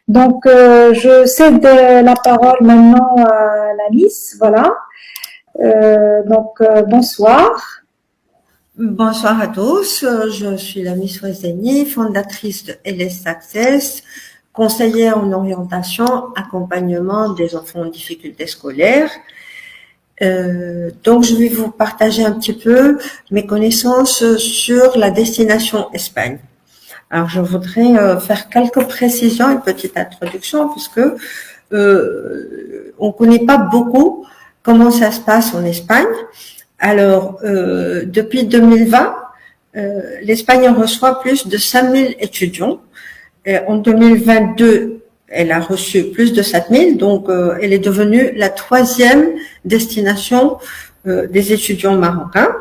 Donc, je cède la parole maintenant à la Miss, voilà. Bonsoir. Bonsoir à tous, je suis la Miss Wezeni, fondatrice de LS Access, conseillère en orientation, accompagnement des enfants en difficulté scolaire. Donc je vais vous partager un petit peu mes connaissances sur la destination Espagne. Alors je voudrais faire quelques précisions, une petite introduction, puisque on connaît pas beaucoup comment ça se passe en Espagne. Alors, depuis 2020, l'Espagne reçoit plus de 5000 étudiants. En 2022, elle a reçu plus de 7000, donc elle est devenue la 3e destination des étudiants marocains.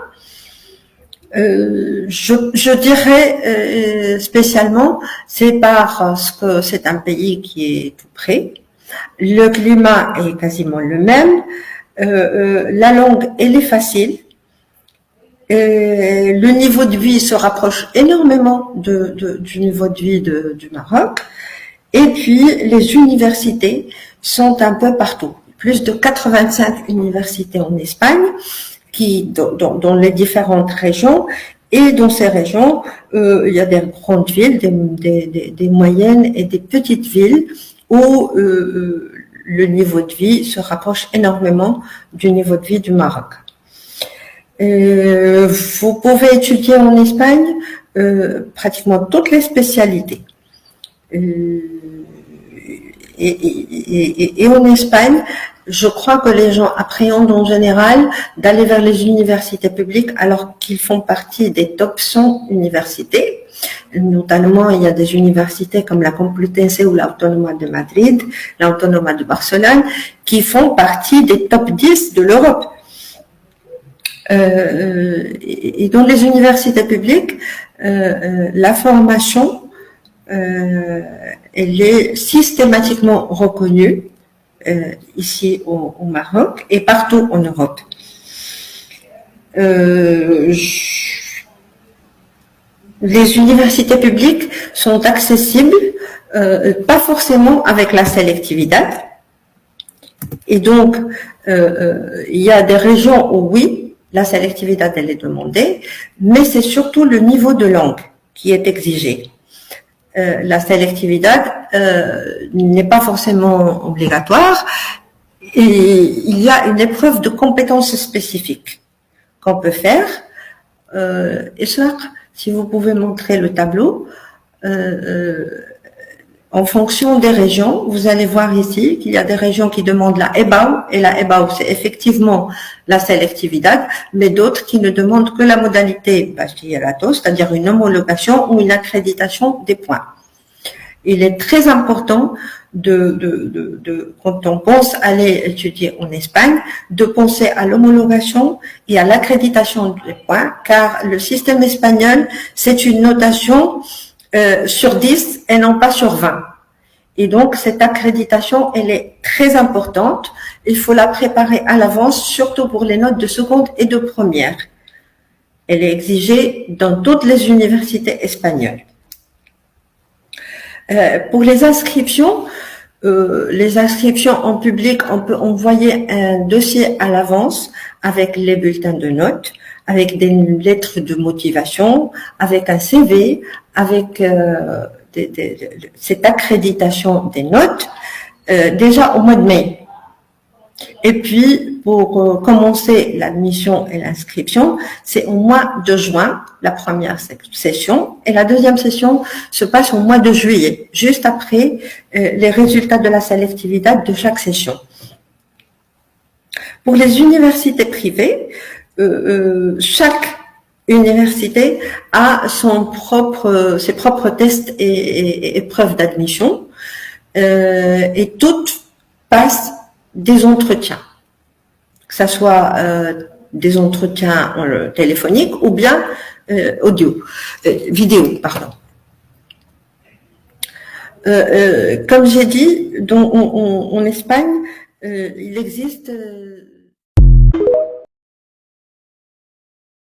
Je dirais spécialement, c'est parce que c'est un pays qui est tout près. Le climat est quasiment le même. La langue, elle est facile. Le niveau de vie se rapproche énormément du niveau de vie du Maroc. Et puis, les universités sont un peu partout. Plus de 85 universités en Espagne, dans les différentes régions. Et dans ces régions, il y a des grandes villes, des moyennes et des petites villes où le niveau de vie se rapproche énormément du niveau de vie du Maroc. Vous pouvez étudier en Espagne pratiquement toutes les spécialités. Et en Espagne, je crois que les gens appréhendent en général d'aller vers les universités publiques alors qu'ils font partie des top 100 universités. Notamment, il y a des universités comme la Complutense ou l'Autónoma de Madrid, l'Autónoma de Barcelone, qui font partie des top 10 de l'Europe. Et dans les universités publiques, la formation, elle est systématiquement reconnue ici au Maroc et partout en Europe. Les universités publiques sont accessibles, pas forcément avec la sélectivité. Et donc, il y a des régions où oui, la sélectivité elle est demandée, mais c'est surtout le niveau de langue qui est exigé. La sélectivité n'est pas forcément obligatoire et il y a une épreuve de compétences spécifiques qu'on peut faire. Et ça, si vous pouvez montrer le tableau, en fonction des régions, vous allez voir ici qu'il y a des régions qui demandent la EBAU, et la EBAU, c'est effectivement la sélectivité, mais d'autres qui ne demandent que la modalité bachillerato, c'est-à-dire une homologation ou une accréditation des points. Il est très important quand on pense aller étudier en Espagne, de penser à l'homologation et à l'accréditation des points, car le système espagnol, c'est une notation sur 10 et non pas sur 20. Et donc, cette accréditation, elle est très importante. Il faut la préparer à l'avance, surtout pour les notes de seconde et de première. Elle est exigée dans toutes les universités espagnoles. Pour les inscriptions en public, on peut envoyer un dossier à l'avance avec les bulletins de notes, avec des lettres de motivation, avec un CV, avec cette accréditation des notes, déjà au mois de mai. Et puis, pour commencer l'admission et l'inscription, c'est au mois de juin, la première session, et la deuxième session se passe au mois de juillet, juste après les résultats de la sélectivité de chaque session. Pour les universités privées, chaque université a ses propres tests et épreuves d'admission, et toutes passent des entretiens, que ce soit des entretiens téléphoniques ou bien vidéo, pardon. Comme j'ai dit, en Espagne, il existe